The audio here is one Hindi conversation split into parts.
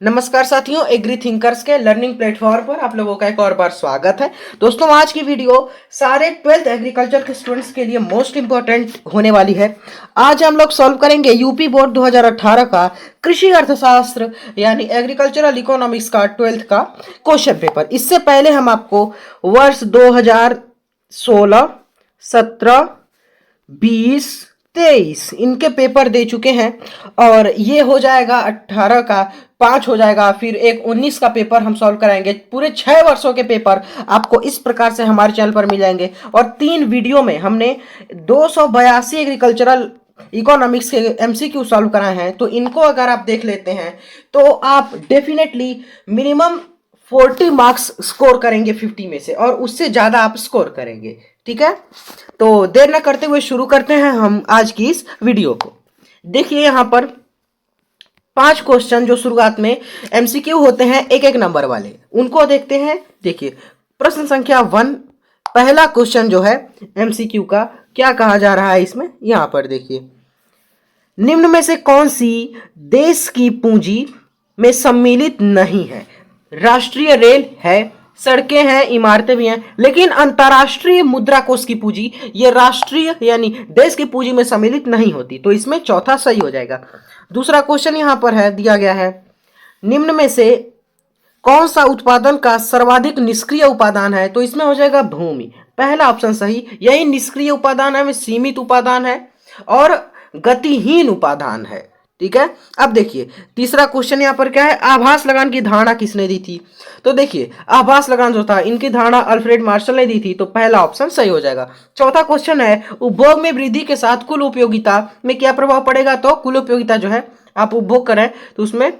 नमस्कार साथियों, एग्री थिंकर्स के लर्निंग प्लेटफॉर्म पर आप लोगों का एक और बार स्वागत है। दोस्तों, आज की वीडियो सारे 12th एग्रीकल्चर के स्टूडेंट्स के लिए मोस्ट इंपॉर्टेंट होने वाली है। आज हम लोग सॉल्व करेंगे यूपी बोर्ड 2018 का कृषि अर्थशास्त्र यानी एग्रीकल्चरल इकोनॉमिक्स का 12th का क्वेश्चन पेपर। इससे पहले हम आपको वर्ष 2016, 17, 20, 23 इनके पेपर दे चुके हैं और ये हो जाएगा 18 का 5 हो जाएगा, फिर एक 19 का पेपर हम सॉल्व कराएंगे। पूरे 6 वर्षों के पेपर आपको इस प्रकार से हमारे चैनल पर मिल जाएंगे और 3 वीडियो में हमने 282 एग्रीकल्चरल इकोनॉमिक्स के एमसीक्यू सॉल्व कराए हैं। तो इनको अगर आप देख लेते हैं तो आप डेफिनेटली मिनिमम 40 मार्क्स स्कोर करेंगे 50 में से, और उससे ज्यादा आप स्कोर करेंगे। ठीक है, तो देर न करते हुए शुरू करते हैं हम आज की इस वीडियो को। देखिए यहां पर 5 क्वेश्चन जो शुरुआत में एमसीक्यू होते हैं एक एक नंबर वाले, उनको देखते हैं। देखिए प्रश्न संख्या 1, पहला क्वेश्चन जो है एमसीक्यू का, क्या कहा जा रहा है इसमें, यहां पर देखिए, निम्न में से कौन सी देश की पूंजी में सम्मिलित नहीं है? राष्ट्रीय रेल है, सड़कें हैं, इमारतें भी हैं, लेकिन अंतरराष्ट्रीय मुद्रा कोष की पूंजी ये राष्ट्रीय यानी देश की पूंजी में सम्मिलित नहीं होती। तो इसमें चौथा सही हो जाएगा। दूसरा क्वेश्चन यहां पर है, दिया गया है, निम्न में से कौन सा उत्पादन का सर्वाधिक निष्क्रिय उपादान है? तो इसमें हो जाएगा भूमि, पहला ऑप्शन सही। यही निष्क्रिय उपादान है, में सीमित उपादान है और गतिहीन उपादान है। ठीक है, अब देखिए तीसरा क्वेश्चन यहां पर क्या है, आभास लगान की धारणा किसने दी थी? तो देखिए आभास लगान जो था इनकी धारणा अल्फ्रेड मार्शल ने दी थी, तो पहला ऑप्शन सही हो जाएगा। चौथा क्वेश्चन है, उपभोग में वृद्धि के साथ कुल उपयोगिता में क्या प्रभाव पड़ेगा? तो कुल उपयोगिता जो है आप उपभोग करें तो उसमें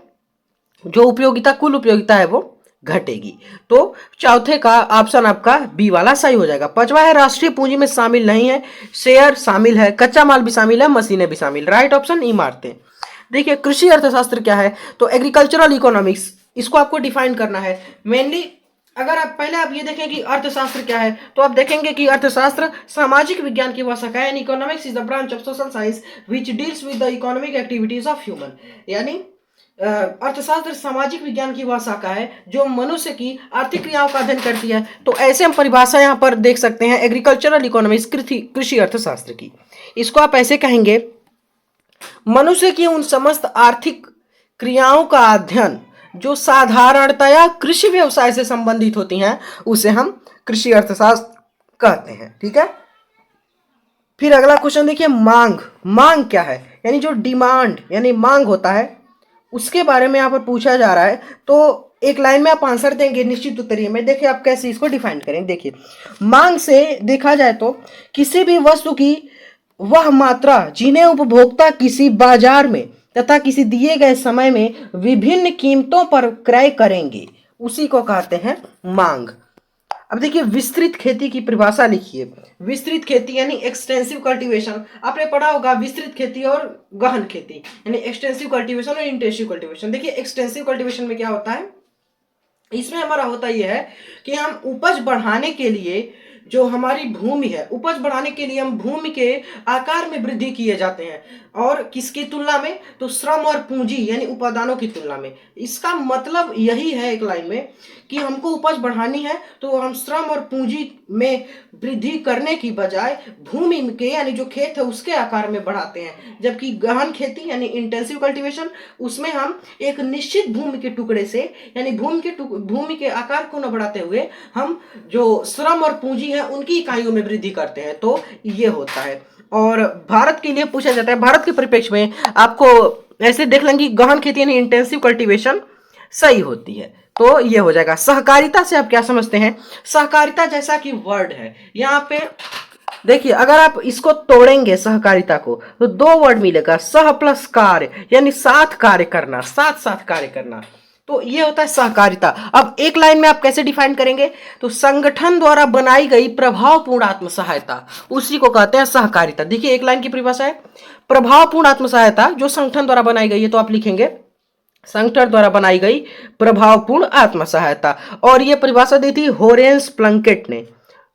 जो उपयोगिता कुल उपयोगिता है वो घटेगी। तो चौथे का ऑप्शन आपका बी वाला सही हो जाएगा। पांचवा है, राष्ट्रीय पूंजी में शामिल नहीं है, शेयर शामिल है, कच्चा माल भी शामिल है, मशीनें भी शामिल। राइट ऑप्शन इमारतें। देखिए कृषि अर्थशास्त्र क्या है, तो एग्रीकल्चरल इकोनॉमिक्स, इसको आपको डिफाइन करना है मेनली। अगर आप पहले आप ये देखें कि अर्थशास्त्र क्या है, तो आप देखेंगे कि अर्थशास्त्र सामाजिक विज्ञान की वह शाखा है, and economics is the branch of social science which deals with the economic activities of human. यानी अर्थशास्त्र सामाजिक विज्ञान की वह शाखा है जो मनुष्य की आर्थिक क्रियाओं का अध्ययन करती है। तो ऐसे हम परिभाषा यहां पर देख सकते हैं एग्रीकल्चरल इकोनॉमिक्स कृषि अर्थशास्त्र की। इसको आप ऐसे कहेंगे, मनुष्य की उन समस्त आर्थिक क्रियाओं का अध्ययन जो साधारणतया कृषि व्यवसाय से संबंधित होती हैं, उसे हम कृषि अर्थशास्त्र कहते हैं। ठीक है, फिर अगला क्वेश्चन देखिए, मांग। मांग क्या है? यानी जो डिमांड यानी मांग होता है उसके बारे में यहाँ पर पूछा जा रहा है। तो एक लाइन में आप आंसर देंगे निश्चित उत्तरीय में। देखिए आप कैसे इसको डिफाइन करें। देखिए मांग से देखा जाए तो किसी भी वस्तु की वह मात्रा जिन्हें उपभोक्ता किसी बाजार में तथा किसी दिए गए समय में विभिन्न कीमतों पर क्रय करेंगे, उसी को कहते हैं मांग। अब देखिए विस्तृत खेती की परिभाषा लिखिए। विस्तृत खेती यानी एक्सटेंसिव कल्टीवेशन, आपने पढ़ा होगा विस्तृत खेती और गहन खेती, यानी एक्सटेंसिव कल्टीवेशन और इंटेंसिव कल्टीवेशन। देखिए एक्सटेंसिव कल्टीवेशन में क्या होता है, इसमें हमारा होता यह है कि हम उपज बढ़ाने के लिए जो हमारी भूमि है, उपज बढ़ाने के लिए हम भूमि के आकार में वृद्धि किए जाते हैं, और किसकी तुलना में? तो श्रम और पूंजी यानी उपादानों की तुलना में। इसका मतलब यही है एक लाइन में कि हमको उपज बढ़ानी है तो हम श्रम और पूंजी में वृद्धि करने की बजाय भूमि के यानी जो खेत है उसके आकार में बढ़ाते हैं। जबकि गहन खेती यानी इंटेंसिव कल्टीवेशन, उसमें हम एक निश्चित भूमि के टुकड़े से यानी भूमि के आकार को न बढ़ाते हुए हम जो श्रम और पूंजी है उनकी इकाइयों में वृद्धि करते हैं। तो ये होता है। और भारत के लिए पूछा जाता है, भारत के परिप्रेक्ष्य में आपको ऐसे देख लेंगे गहन खेती यानी इंटेंसिव कल्टीवेशन सही होती है। तो ये हो जाएगा। सहकारिता से आप क्या समझते हैं? सहकारिता जैसा कि वर्ड है यहाँ पे देखिए, अगर आप इसको तोड़ेंगे सहकारिता को तो 2 वर्ड मिलेगा, सह प्लस कार्य यानी साथ कार्य करना, साथ साथ कार्य करना। तो ये होता है सहकारिता। अब एक लाइन में आप कैसे डिफाइन करेंगे? तो संगठन द्वारा बनाई गई प्रभावपूर्ण आत्म सहायता, उसी को कहते हैं सहकारिता। देखिए एक लाइन की परिभाषा है, प्रभावपूर्ण आत्म सहायता जो संगठन द्वारा बनाई गई है, तो आप लिखेंगे संगठन द्वारा बनाई गई प्रभावपूर्ण आत्म सहायता। और ये परिभाषा दी थी होरेंस प्लंकेट ने।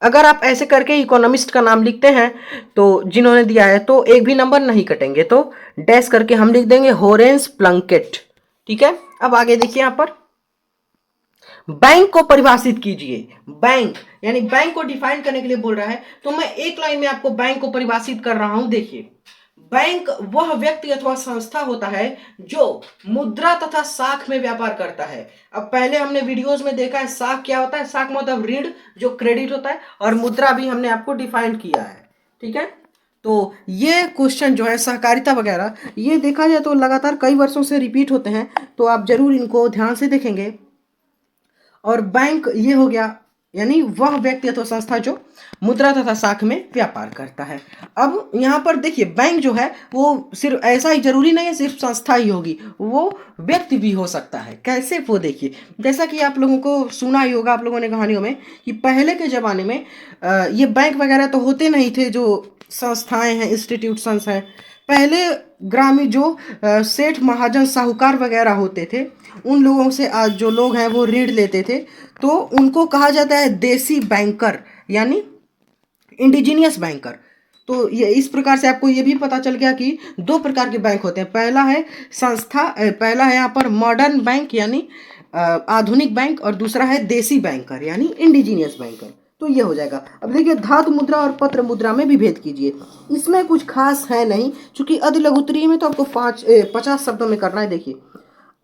अगर आप ऐसे करके इकोनॉमिस्ट का नाम लिखते हैं तो जिन्होंने दिया है, तो एक भी नंबर नहीं कटेंगे, तो डैश करके हम लिख देंगे होरेंस प्लंकेट। ठीक है, अब आगे देखिए यहां पर बैंक को परिभाषित कीजिए। बैंक यानी बैंक को डिफाइन करने के लिए बोल रहा है, तो मैं एक लाइन में आपको बैंक को परिभाषित कर रहा हूं। देखिए, बैंक वह व्यक्ति अथवा संस्था होता है जो मुद्रा तथा साख में व्यापार करता है। अब पहले हमने वीडियोस में देखा है साख क्या होता है, साख मतलब ऋण जो क्रेडिट होता है, और मुद्रा भी हमने आपको डिफाइन किया है। ठीक है, तो ये क्वेश्चन जो है सहकारिता वगैरह, ये देखा जाए तो लगातार कई वर्षों से रिपीट होते हैं, तो आप जरूर इनको ध्यान से देखेंगे। और बैंक ये हो गया, यानी वह व्यक्ति अथवा संस्था जो मुद्रा तथा साख में व्यापार करता है। अब यहाँ पर देखिए, बैंक जो है वो सिर्फ ऐसा ही जरूरी नहीं है सिर्फ संस्था ही होगी, वो व्यक्ति भी हो सकता है। कैसे, वो देखिए, जैसा कि आप लोगों को सुना ही होगा आप लोगों ने कहानियों में कि पहले के ज़माने में ये बैंक वगैरह तो होते नहीं थे, जो संस्थाएं हैं, इंस्टीट्यूशंस हैं। पहले ग्रामीण जो सेठ महाजन साहूकार वगैरह होते थे, उन लोगों से आज जो लोग हैं वो ऋण लेते थे, तो उनको कहा जाता है देसी बैंकर, यानी इंडिजीनियस बैंकर। तो ये इस प्रकार से आपको ये भी पता चल गया कि दो प्रकार के बैंक होते हैं। पहला है संस्था, पहला है यहाँ पर मॉडर्न बैंक यानी आधुनिक बैंक, और दूसरा है देसी बैंकर यानी इंडिजीनियस बैंकर। तो ये हो जाएगा। अब देखिए, धातु मुद्रा और पत्र मुद्रा में भी भेद कीजिए। इसमें कुछ खास है नहीं, क्योंकि अधि लघुत्तरीय में तो आपको 50 शब्दों में करना है। देखिए,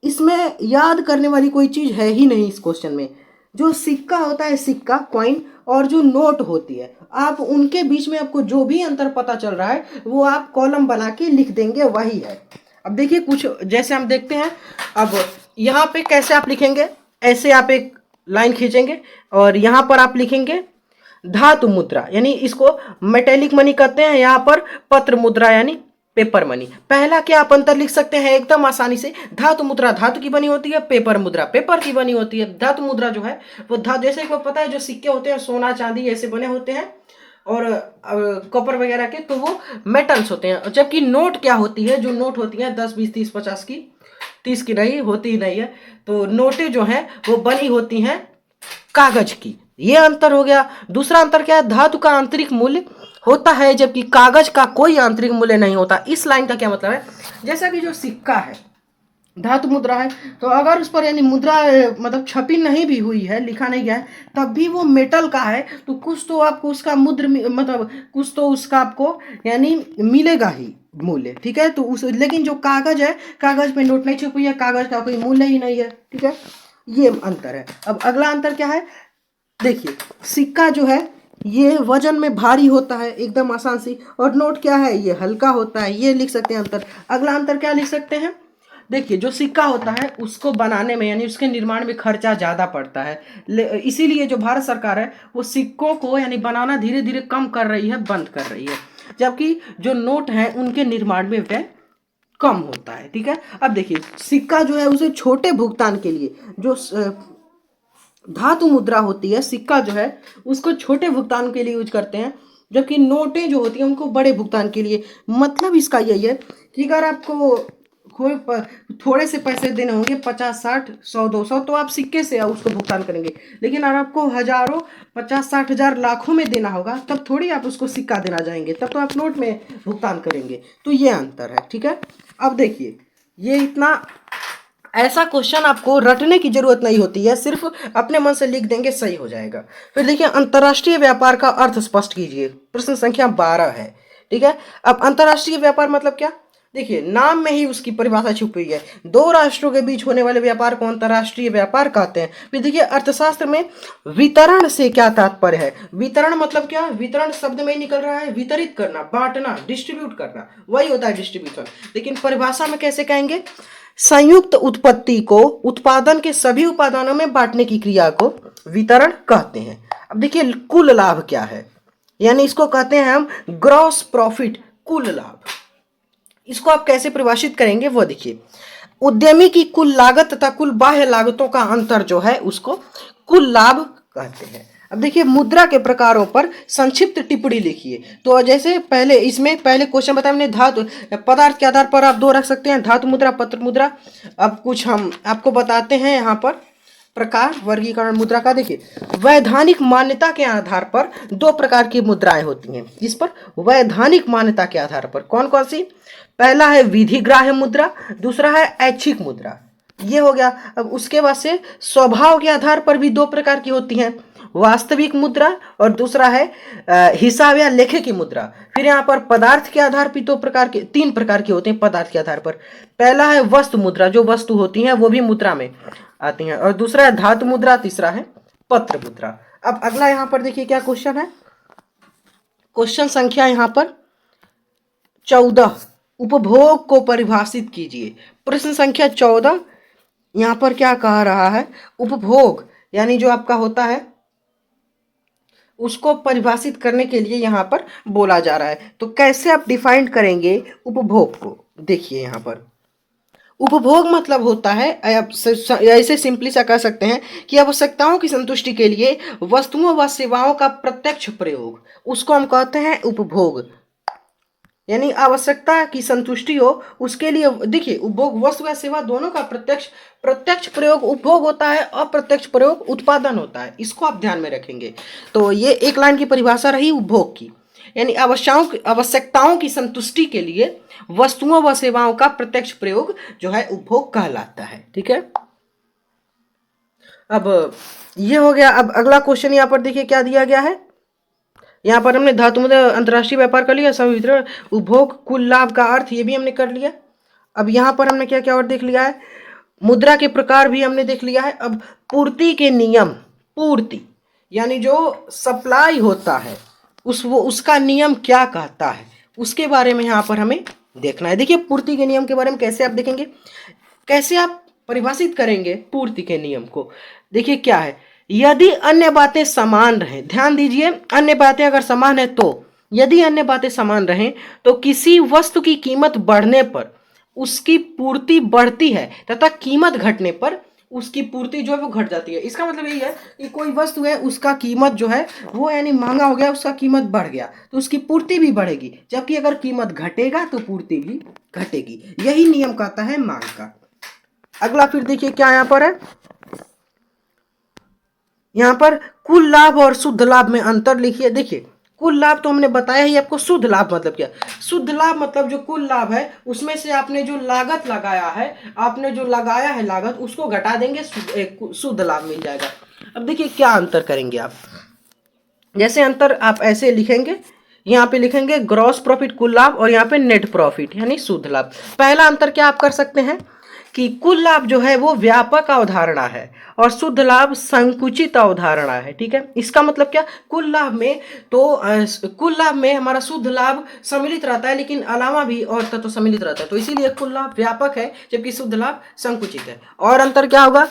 इसमें याद करने वाली कोई चीज़ है ही नहीं इस क्वेश्चन में। जो सिक्का होता है, सिक्का कॉइन, और जो नोट होती है, आप उनके बीच में आपको जो भी अंतर पता चल रहा है वो आप कॉलम बना के लिख देंगे, वही है। अब देखिए, कुछ जैसे हम देखते हैं, अब यहाँ पे कैसे आप लिखेंगे, ऐसे आप एक लाइन खींचेंगे और यहाँ पर आप लिखेंगे धातु मुद्रा, यानी इसको मेटेलिक मनी कहते हैं, यहाँ पर पत्र मुद्रा यानी पेपर मनी। पहला क्या आप अंतर लिख सकते हैं एकदम आसानी से, धातु मुद्रा धातु की बनी होती है, पेपर मुद्रा पेपर की बनी होती है। धातु मुद्रा जो है वो धातु, जैसे को पता है जो सिक्के होते हैं सोना चांदी ऐसे बने होते हैं, और कॉपर वगैरह के, तो वो मेटल्स होते हैं। जबकि नोट क्या होती है, जो नोट होती है 10 20 30 50 की, 30 की नहीं होती ही नहीं है, तो नोटें जो हैं वो बनी होती हैं कागज की। ये अंतर हो गया। दूसरा अंतर क्या है, धातु का आंतरिक मूल्य होता है जबकि कागज का कोई आंतरिक मूल्य नहीं होता। इस लाइन का क्या मतलब है, जैसा कि जो सिक्का है धातु मुद्रा है, तो अगर उस पर यानी मुद्रा मतलब छपी नहीं भी हुई है, लिखा नहीं गया है, तब भी वो मेटल का है, तो कुछ तो आपको उसका मुद्र मतलब कुछ तो उसका आपको यानी मिलेगा ही मूल्य। ठीक है, तो उस, लेकिन जो कागज है, कागज पे नोट नहीं छपी है, कागज का कोई मूल्य ही नहीं है। ठीक है, ये अंतर है। अब अगला अंतर क्या है, देखिए, सिक्का जो है ये वजन में भारी होता है, एकदम आसान सी, और नोट क्या है, ये हल्का होता है। ये लिख सकते हैं अंतर। अगला अंतर क्या लिख सकते हैं, देखिए, जो सिक्का होता है उसको बनाने में यानी उसके निर्माण में खर्चा ज़्यादा पड़ता है, इसीलिए जो भारत सरकार है वो सिक्कों को यानी बनाना धीरे धीरे कम कर रही है, बंद कर रही है, जबकि जो नोट हैं उनके निर्माण में व्यय कम होता है। ठीक है, अब देखिए, सिक्का जो है उसे छोटे भुगतान के लिए, जो धातु मुद्रा होती है, सिक्का जो है उसको छोटे भुगतान के लिए यूज करते हैं, जबकि नोटें जो होती हैं उनको बड़े भुगतान के लिए। मतलब इसका यही है कि अगर आपको थोड़े से पैसे देने होंगे, 50 60 100 200, तो आप सिक्के से उसको भुगतान करेंगे। लेकिन अगर आपको हजारों 50 60 हजार लाखों में देना होगा, तब थोड़ी आप उसको सिक्का देना जाएंगे, तब तो आप नोट में भुगतान करेंगे। तो ये अंतर है। ठीक है, अब देखिए, ये इतना ऐसा क्वेश्चन आपको रटने की जरूरत नहीं होती है, सिर्फ अपने मन से लिख देंगे, सही हो जाएगा। फिर देखिए, अंतर्राष्ट्रीय व्यापार का अर्थ स्पष्ट कीजिए। प्रश्न संख्या 12 है। ठीक है, अब अंतर्राष्ट्रीय व्यापार मतलब क्या, देखिए, नाम में ही उसकी परिभाषा छुपी हुई है। दो राष्ट्रों के बीच होने वाले व्यापार को अंतर्राष्ट्रीय व्यापार कहते हैं। फिर देखिए, अर्थशास्त्र में वितरण से क्या तात्पर्य है। वितरण मतलब क्या, वितरण शब्द में ही निकल रहा है वितरित करना, बांटना, डिस्ट्रीब्यूट करना, वही होता है डिस्ट्रीब्यूशन। लेकिन परिभाषा में कैसे कहेंगे, संयुक्त उत्पत्ति को उत्पादन के सभी उपादानों में बांटने की क्रिया को वितरण कहते हैं। अब देखिए, कुल लाभ क्या है, यानी इसको कहते हैं हम ग्रॉस प्रॉफिट, कुल लाभ। इसको आप कैसे परिभाषित करेंगे वो देखिए, उद्यमी की कुल लागत तथा कुल बाह्य लागतों का अंतर जो है उसको कुल लाभ कहते हैं। अब देखिए, मुद्रा के प्रकारों पर संक्षिप्त टिप्पणी लिखिए। तो जैसे पहले इसमें पहले क्वेश्चन बताया हमने, धातु पदार्थ के आधार पर आप दो रख सकते हैं, धातु मुद्रा, पत्र मुद्रा। अब कुछ हम आपको बताते हैं यहाँ पर प्रकार वर्गीकरण मुद्रा का। देखिए, वैधानिक मान्यता के आधार पर दो प्रकार की मुद्राएं होती हैं। इस पर वैधानिक मान्यता के आधार पर कौन कौन सी, पहला है विधिग्राह्य मुद्रा, दूसरा है ऐच्छिक मुद्रा। ये हो गया। अब उसके बाद से स्वभाव के आधार पर भी दो प्रकार की होती हैं, वास्तविक मुद्रा और दूसरा है हिसाब या लेखे की मुद्रा। फिर यहाँ पर पदार्थ के आधार पर तीन प्रकार के होते हैं पदार्थ के आधार पर। पहला है वस्तु मुद्रा, जो वस्तु होती हैं वो भी मुद्रा में आती हैं, और दूसरा है धातु मुद्रा, तीसरा है पत्र मुद्रा। अब अगला यहाँ पर देखिए क्या क्वेश्चन है। क्वेश्चन संख्या यहाँ पर 14, उपभोग को परिभाषित कीजिए। प्रश्न संख्या 14 यहाँ पर क्या कह रहा है, उपभोग यानी जो आपका होता है उसको परिभाषित करने के लिए यहाँ पर बोला जा रहा है। तो कैसे आप डिफाइन करेंगे उपभोग को, देखिए यहाँ पर उपभोग मतलब होता है, ऐसे सिंपली सा कह सकते हैं कि आवश्यकताओं की संतुष्टि के लिए वस्तुओं व सेवाओं का प्रत्यक्ष प्रयोग, उसको हम कहते हैं उपभोग। यानी आवश्यकता की संतुष्टि हो उसके लिए, देखिए उपभोग वस्तु व सेवा दोनों का प्रत्यक्ष प्रयोग उपभोग होता है, अप्रत्यक्ष प्रयोग उत्पादन होता है। इसको आप ध्यान में रखेंगे। तो ये एक लाइन की परिभाषा रही उपभोग की, यानी आवश्यकताओं की संतुष्टि के लिए वस्तुओं व सेवाओं का प्रत्यक्ष प्रयोग जो है उपभोग कहलाता है। ठीक है, अब ये हो गया। अब अगला क्वेश्चन यहाँ पर देखिए क्या दिया गया है। यहाँ पर हमने धातु मुद्रा अंतर्राष्ट्रीय व्यापार कर लिया, सभी वितरण उपभोग कुल लाभ का अर्थ ये भी हमने कर लिया। अब यहाँ पर हमने क्या क्या और देख लिया है, मुद्रा के प्रकार भी हमने देख लिया है। अब पूर्ति के नियम, पूर्ति यानी जो सप्लाई होता है उसका नियम क्या कहता है, उसके बारे में यहाँ पर हमें देखना है। देखिए पूर्ति के नियम के बारे में कैसे आप देखेंगे, कैसे आप परिभाषित करेंगे पूर्ति के नियम को। देखिए क्या है, यदि अन्य बातें समान रहें, ध्यान दीजिए अन्य बातें अगर समान है तो, यदि अन्य बातें समान रहें तो किसी वस्तु की कीमत बढ़ने पर उसकी पूर्ति बढ़ती है तथा कीमत घटने पर उसकी पूर्ति जो है वो घट जाती है। इसका मतलब यही है कि कोई वस्तु है उसका कीमत जो है वो यानी महंगा हो गया, उसका कीमत बढ़ गया तो उसकी पूर्ति भी बढ़ेगी, जबकि अगर कीमत घटेगा तो पूर्ति भी घटेगी। यही नियम कहता है मांग का। अगला फिर देखिए क्या यहाँ पर है, यहाँ पर कुल लाभ और शुद्ध लाभ में अंतर लिखिए। देखिए कुल लाभ तो हमने बताया ही आपको, शुद्ध लाभ मतलब क्या, शुद्ध लाभ मतलब जो कुल लाभ है उसमें से आपने जो लागत लगाया है, आपने जो लगाया है लागत उसको घटा देंगे, शुद्ध लाभ मिल जाएगा। अब देखिए क्या अंतर करेंगे आप, जैसे अंतर आप ऐसे लिखेंगे, यहाँ पे लिखेंगे ग्रॉस प्रॉफिट कुल लाभ और यहाँ पे नेट प्रॉफिट यानी शुद्ध लाभ। पहला अंतर क्या आप कर सकते हैं कि कुल लाभ जो है वो व्यापक अवधारणा है और शुद्ध लाभ संकुचित अवधारणा है। ठीक है, इसका मतलब क्या, कुल लाभ में हमारा शुद्ध लाभ सम्मिलित रहता है, लेकिन अलावा भी और तत्व सम्मिलित रहता है, तो इसीलिए कुल लाभ व्यापक है जबकि शुद्ध लाभ संकुचित है। और अंतर क्या होगा,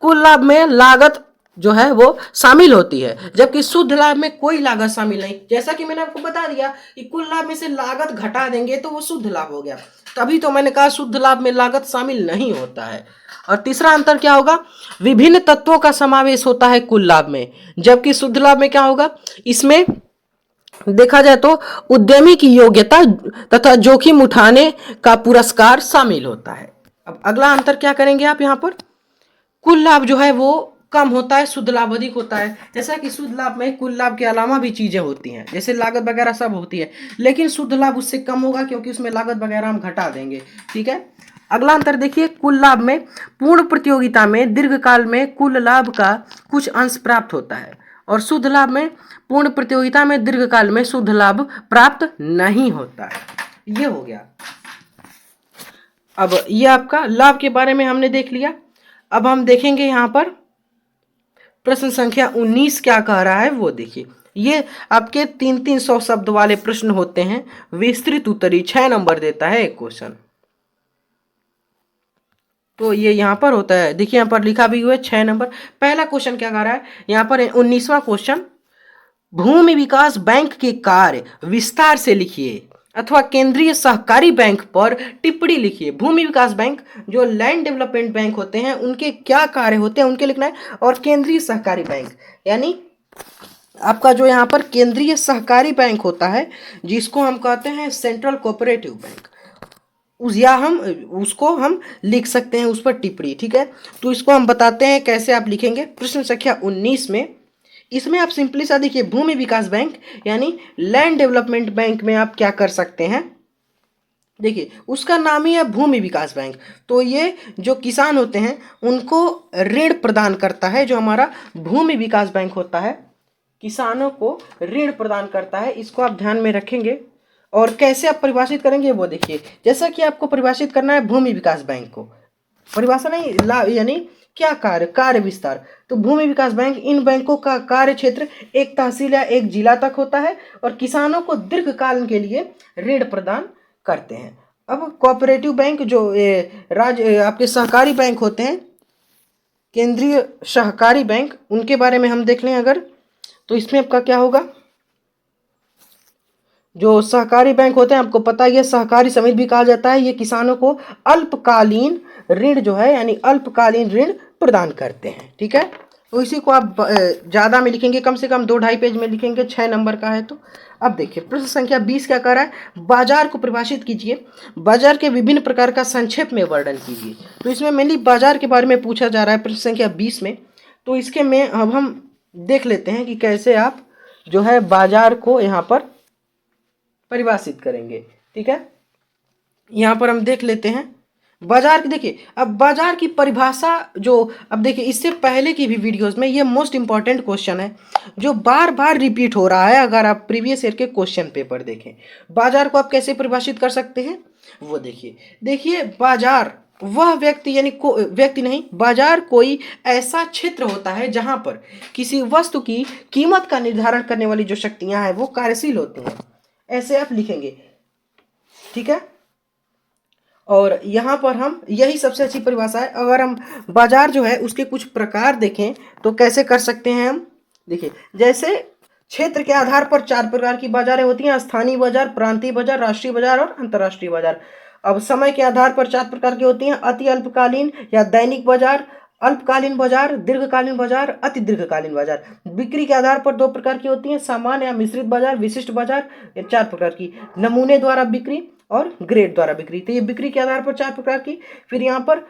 कुल लाभ में लागत जो है वो शामिल होती है जबकि शुद्ध लाभ में कोई लागत शामिल नहीं। जैसा कि मैंने आपको बता दिया कि कुल लाभ में से लागत घटा देंगे तो वो शुद्ध लाभ हो गया, तभी तो मैंने कहा शुद्ध लाभ में लागत शामिल नहीं होता है। और तीसरा अंतर क्या होगा, विभिन्न तत्वों का समावेश होता है कुल लाभ में, जबकि शुद्ध लाभ में क्या होगा, इसमें देखा जाए तो उद्यमी की योग्यता तथा जोखिम उठाने का पुरस्कार शामिल होता है। अब अगला अंतर क्या करेंगे आप, यहाँ पर कुल लाभ जो है वो कम होता है, शुद्ध लाभ अधिक होता है। जैसा कि शुद्ध लाभ में कुल लाभ के अलावा भी चीजें होती हैं, जैसे लागत वगैरह सब होती है, लेकिन शुद्ध लाभ उससे कम होगा क्योंकि उसमें लागत वगैरह हम घटा देंगे। ठीक है, अगला अंतर देखिए, कुल लाभ में पूर्ण प्रतियोगिता में दीर्घकाल में कुल लाभ का कुछ अंश प्राप्त होता है और शुद्ध लाभ में पूर्ण प्रतियोगिता में दीर्घकाल में शुद्ध लाभ प्राप्त नहीं होता है। ये हो गया। अब ये आपका लाभ के बारे में हमने देख लिया। अब हम देखेंगे यहाँ पर प्रश्न संख्या 19 क्या कह रहा है वो देखिए। ये आपके 300 शब्द वाले प्रश्न होते हैं, विस्तृत उत्तरी 6 नंबर देता है एक क्वेश्चन। तो ये यहाँ पर होता है, देखिए यहाँ पर लिखा भी हुआ है 6 नंबर। पहला क्वेश्चन क्या कह रहा है यहाँ पर 19वां क्वेश्चन, भूमि विकास बैंक के कार्य विस्तार से लिखिए अथवा केंद्रीय सहकारी बैंक पर टिप्पणी लिखिए। भूमि विकास बैंक जो लैंड डेवलपमेंट बैंक होते हैं उनके क्या कार्य होते हैं उनके लिखना है, और केंद्रीय सहकारी बैंक यानी आपका जो यहाँ पर केंद्रीय सहकारी बैंक होता है जिसको हम कहते हैं सेंट्रल कोऑपरेटिव बैंक, उसको हम लिख सकते हैं, उस पर टिप्पणी। ठीक है, तो इसको हम बताते हैं कैसे आप लिखेंगे। प्रश्न संख्या 19 में इसमें आप सिंपली सा देखिए, भूमि विकास बैंक यानी लैंड डेवलपमेंट बैंक में आप क्या कर सकते हैं, देखिए उसका नाम ही है भूमि विकास बैंक। तो ये जो किसान होते हैं उनको ऋण प्रदान करता है, जो हमारा भूमि विकास बैंक होता है किसानों को ऋण प्रदान करता है। इसको आप ध्यान में रखेंगे। और कैसे आप परिभाषित करेंगे वो देखिए, जैसा कि आपको परिभाषित करना है भूमि विकास बैंक को, परिभाषा नहीं ला यानी क्या कार्य, कार्य विस्तार। तो भूमि विकास बैंक इन बैंकों का कार्य क्षेत्र एक तहसील या एक जिला तक होता है और किसानों को दीर्घकाल के लिए ऋण प्रदान करते हैं। अब कोऑपरेटिव बैंक जो आपके सहकारी बैंक होते हैं, केंद्रीय सहकारी बैंक, उनके बारे में हम देख लें अगर, तो इसमें आपका क्या होगा, जो सहकारी बैंक होते हैं आपको पता ही है, सहकारी समिति भी कहा जाता है, ये किसानों को अल्पकालीन ऋण जो है यानी अल्पकालीन ऋण प्रदान करते हैं। ठीक है, तो इसी को आप ज़्यादा में लिखेंगे, कम से कम 2-2.5 पेज में लिखेंगे, 6 नंबर का है। तो अब देखिए प्रश्न संख्या 20 क्या कर रहा है, बाजार को परिभाषित कीजिए, बाजार के विभिन्न प्रकार का संक्षेप में वर्णन कीजिए। तो इसमें मेनली बाजार के बारे में पूछा जा रहा है प्रश्न संख्या 20 में। तो इसके में अब हम देख लेते हैं कि कैसे आप जो है बाजार को यहाँ पर परिभाषित करेंगे। ठीक है, यहाँ पर हम देख लेते हैं बाजार की। देखिए अब बाजार की परिभाषा जो, अब देखिए इससे पहले की भी वीडियोस में ये मोस्ट इंपॉर्टेंट क्वेश्चन है जो बार बार रिपीट हो रहा है। अगर आप प्रीवियस ईयर के क्वेश्चन पेपर देखें, बाजार को आप कैसे परिभाषित कर सकते हैं वो देखिए। देखिए बाजार वह व्यक्ति यानी व्यक्ति नहीं, बाजार कोई ऐसा क्षेत्र होता है जहां पर किसी वस्तु की कीमत का निर्धारण करने वाली जो शक्तियां हैं वो कार्यशील होती हैं, ऐसे आप लिखेंगे। ठीक है, और यहाँ पर हम यही सबसे अच्छी परिभाषा है। अगर हम बाजार जो है उसके कुछ प्रकार देखें तो कैसे कर सकते हैं हम, देखिए जैसे क्षेत्र के आधार पर 4 प्रकार की बाजारें होती हैं, स्थानीय बाजार, प्रांतीय बाजार, राष्ट्रीय बाजार और अंतर्राष्ट्रीय बाजार। अब समय के आधार पर 4 प्रकार की होती हैं, अति अल्पकालीन या दैनिक बाजार, अल्पकालीन बाजार, दीर्घकालीन बाजार, अति दीर्घकालीन बाजार। बिक्री के आधार पर 2 प्रकार की होती हैं, सामान्य या मिश्रित बाजार, विशिष्ट बाजार, 4 प्रकार की, नमूने द्वारा बिक्री और ग्रेड द्वारा बिक्री। तो ये बिक्री के आधार पर 4 प्रकार की। फिर यहाँ पर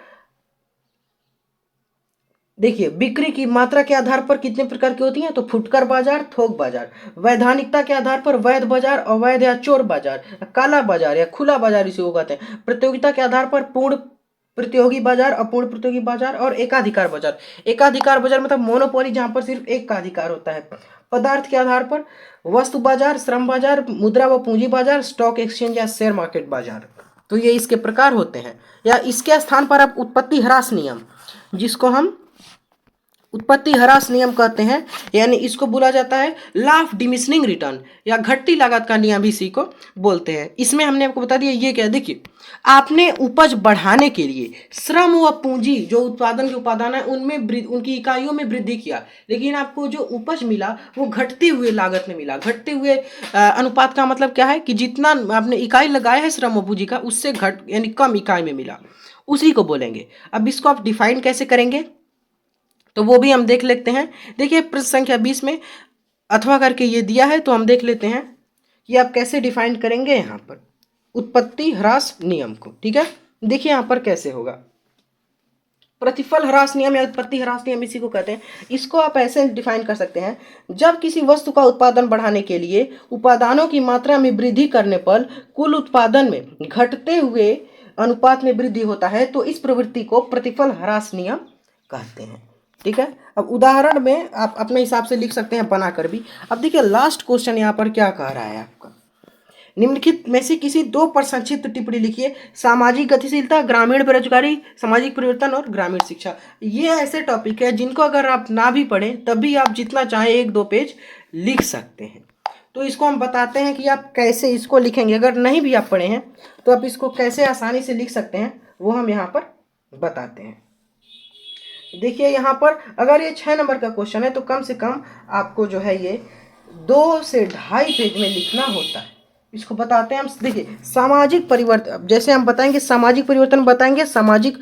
देखिए बिक्री की मात्रा के आधार पर कितने प्रकार की होती हैं, तो फुटकर बाजार, थोक बाजार। वैधानिकता के आधार पर वैध बाजार, अवैध या चोर बाजार, काला बाजार या खुला बाजार इसे वो कहते हैं। प्रतियोगिता के आधार पर पूर्ण प्रतियोगी बाजार, अपूर्ण प्रतियोगी बाजार और एकाधिकार बाजार। एकाधिकार बाजार मतलब मोनोपोली, जहां पर सिर्फ एक का अधिकार होता है। पदार्थ के आधार पर वस्तु बाजार, श्रम बाजार, मुद्रा व पूंजी बाजार, स्टॉक एक्सचेंज या शेयर मार्केट बाजार। तो ये इसके प्रकार होते हैं। या इसके स्थान पर आप उत्पत्ति ह्रास नियम, जिसको हम उत्पत्ति ह्रास नियम कहते हैं, यानी इसको बोला जाता है लॉ ऑफ डिमिनिशिंग रिटर्न या घटती लागत का नियम भी इसी को बोलते हैं। इसमें हमने आपको बता दिया ये क्या है। देखिए आपने उपज बढ़ाने के लिए श्रम व पूंजी जो उत्पादन के उपादान है उनमें उनकी इकाइयों में वृद्धि किया, लेकिन आपको जो उपज मिला वो घटते हुए लागत में मिला। घटते हुए अनुपात का मतलब क्या है कि जितना आपने इकाई लगाया है श्रम व पूंजी का उससे घट यानी कम इकाई में मिला, उसी को बोलेंगे। अब इसको आप डिफाइन कैसे करेंगे तो वो भी हम देख लेते हैं। देखिए प्रश्न संख्या 20 में अथवा करके ये दिया है, तो हम देख लेते हैं कि आप कैसे डिफाइन करेंगे यहाँ पर उत्पत्ति ह्रास नियम को। ठीक है, देखिए यहाँ पर कैसे होगा। प्रतिफल ह्रास नियम या उत्पत्ति ह्रास नियम इसी को कहते हैं। इसको आप ऐसे डिफाइन कर सकते हैं, जब किसी वस्तु का उत्पादन बढ़ाने के लिए उपादानों की मात्रा में वृद्धि करने पर कुल उत्पादन में घटते हुए अनुपात में वृद्धि होता है तो इस प्रवृत्ति को प्रतिफल ह्रास नियम कहते हैं। ठीक है, अब उदाहरण में आप अपने हिसाब से लिख सकते हैं बनाकर भी। अब देखिए लास्ट क्वेश्चन यहाँ पर क्या कह रहा है आपका, निम्नलिखित में से किसी 2 पर संक्षिप्त टिप्पणी लिखिए। सामाजिक गतिशीलता, ग्रामीण बेरोजगारी, सामाजिक परिवर्तन और ग्रामीण शिक्षा। ये ऐसे टॉपिक है जिनको अगर आप ना भी पढ़ें तब भी आप जितना चाहें 1-2 पेज लिख सकते हैं। तो इसको हम बताते हैं कि आप कैसे इसको लिखेंगे। अगर नहीं भी आप पढ़े हैं तो आप इसको कैसे आसानी से लिख सकते हैं वो हम यहाँ पर बताते हैं। देखिए यहाँ पर अगर ये 6 नंबर का क्वेश्चन है तो कम से कम आपको जो है ये 2 से 2.5 पेज में लिखना होता है। इसको बताते हैं हम। देखिए सामाजिक परिवर्तन, जैसे हम बताएंगे सामाजिक परिवर्तन बताएंगे, सामाजिक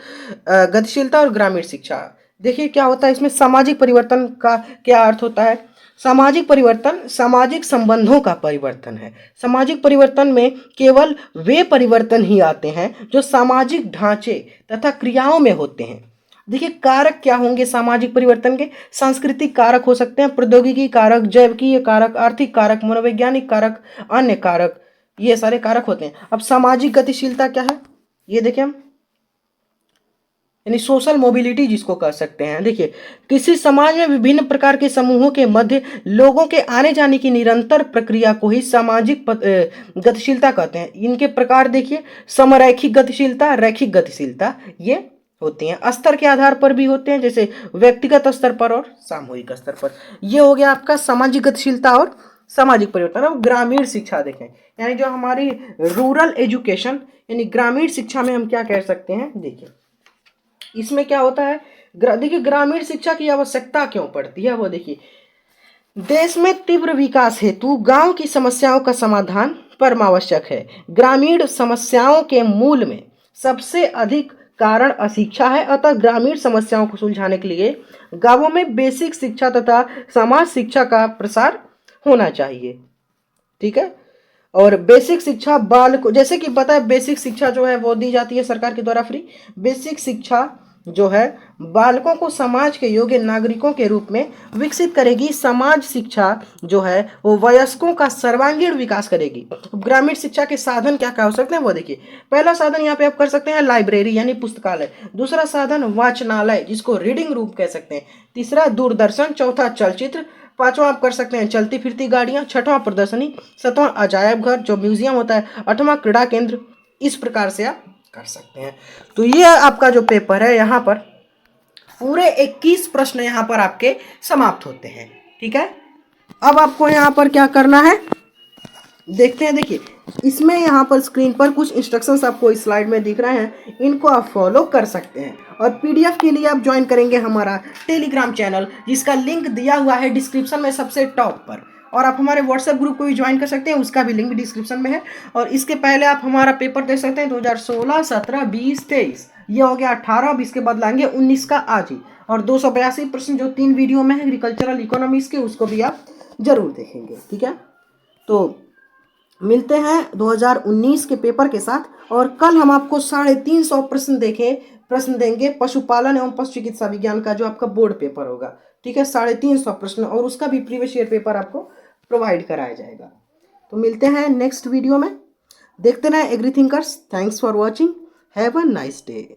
गतिशीलता और ग्रामीण शिक्षा। देखिए क्या होता है इसमें, सामाजिक परिवर्तन का क्या अर्थ होता है। सामाजिक परिवर्तन सामाजिक संबंधों का परिवर्तन है। सामाजिक परिवर्तन में केवल वे परिवर्तन ही आते हैं जो सामाजिक ढांचे तथा क्रियाओं में होते हैं। देखिए कारक क्या होंगे सामाजिक परिवर्तन के, सांस्कृतिक कारक हो सकते हैं, प्रौद्योगिकी कारक, जैविकीय कारक, आर्थिक कारक, मनोवैज्ञानिक कारक, अन्य कारक, ये सारे कारक होते हैं। अब सामाजिक गतिशीलता क्या है, ये देखिए हम, यानी सोशल मोबिलिटी जिसको कह सकते हैं। देखिए, किसी समाज में विभिन्न प्रकार के समूहों के मध्य लोगों के आने जाने की निरंतर प्रक्रिया को ही सामाजिक गतिशीलता कहते हैं। इनके प्रकार देखिए, समरैखिक गतिशीलता, रैखिक गतिशीलता, ये होती हैं। स्तर के आधार पर भी होते हैं, जैसे व्यक्तिगत स्तर पर और सामूहिक स्तर पर। ये हो गया आपका सामाजिक गतिशीलता और सामाजिक परिवर्तन। अब ग्रामीण शिक्षा देखें, यानी जो हमारी रूरल एजुकेशन, यानी ग्रामीण शिक्षा में हम क्या कह सकते हैं। देखिए, इसमें क्या होता है, देखिए ग्रामीण शिक्षा की आवश्यकता क्यों पड़ती है, वो देखिए, देश में तीव्र विकास हेतु गांव की समस्याओं का समाधान परमावश्यक है। ग्रामीण समस्याओं के मूल में सबसे अधिक कारण अशिक्षा है, अतः ग्रामीण समस्याओं को सुलझाने के लिए गांवों में बेसिक शिक्षा तथा समाज शिक्षा का प्रसार होना चाहिए। ठीक है, और बेसिक शिक्षा बाल को, जैसे कि पता है बेसिक शिक्षा जो है वो दी जाती है सरकार के द्वारा फ्री। बेसिक शिक्षा जो है बालकों को समाज के योग्य नागरिकों के रूप में विकसित करेगी। समाज शिक्षा जो है वो वयस्कों का सर्वांगीण विकास करेगी। ग्रामीण शिक्षा के साधन क्या क्या हो सकते हैं, वो देखिए। पहला साधन यहाँ पे आप कर सकते हैं लाइब्रेरी यानी पुस्तकालय। दूसरा साधन वाचनालय जिसको रीडिंग रूम कह सकते हैं। तीसरा दूरदर्शन। चौथा चलचित्र। पांचवा आप कर सकते हैं चलती फिरती गाड़ियां। छठवां प्रदर्शनी। सातवां अजायब घर जो म्यूजियम होता है। आठवां क्रीड़ा केंद्र। इस प्रकार से आप कर सकते हैं। तो ये आपका जो पेपर है, यहाँ पर पूरे 21 प्रश्न यहाँ पर आपके समाप्त होते हैं। ठीक है, अब आपको यहाँ पर क्या करना है देखते हैं। देखिए, इसमें यहाँ पर स्क्रीन पर कुछ इंस्ट्रक्शंस आपको इस स्लाइड में दिख रहे हैं, इनको आप फॉलो कर सकते हैं। और पीडीएफ के लिए आप ज्वाइन करेंगे हमारा टेलीग्राम चैनल, जिसका लिंक दिया हुआ है डिस्क्रिप्शन में सबसे टॉप पर। और आप हमारे व्हाट्सएप ग्रुप को भी ज्वाइन कर सकते हैं, उसका भी लिंक डिस्क्रिप्शन में है। और इसके पहले आप हमारा पेपर देख सकते हैं 2016, 17, 20, 23, ये हो गया 18। अब इसके बाद लाएंगे 19 का आज ही। और 282 प्रश्न जो 3 वीडियो में है एग्रीकल्चरल इकोनॉमिक्स के, उसको भी आप जरूर देखेंगे। ठीक है, तो मिलते हैं 2019 के पेपर के साथ। और कल हम आपको 350 प्रश्न देंगे पशुपालन एवं पशु चिकित्सा विज्ञान का, जो आपका बोर्ड पेपर होगा। ठीक है, 350 प्रश्न, और उसका भी प्रीवियस ईयर पेपर आपको प्रोवाइड कराया जाएगा। तो मिलते हैं नेक्स्ट वीडियो में, देखते रहें agri thinkers. Thanks for watching, have a nice day.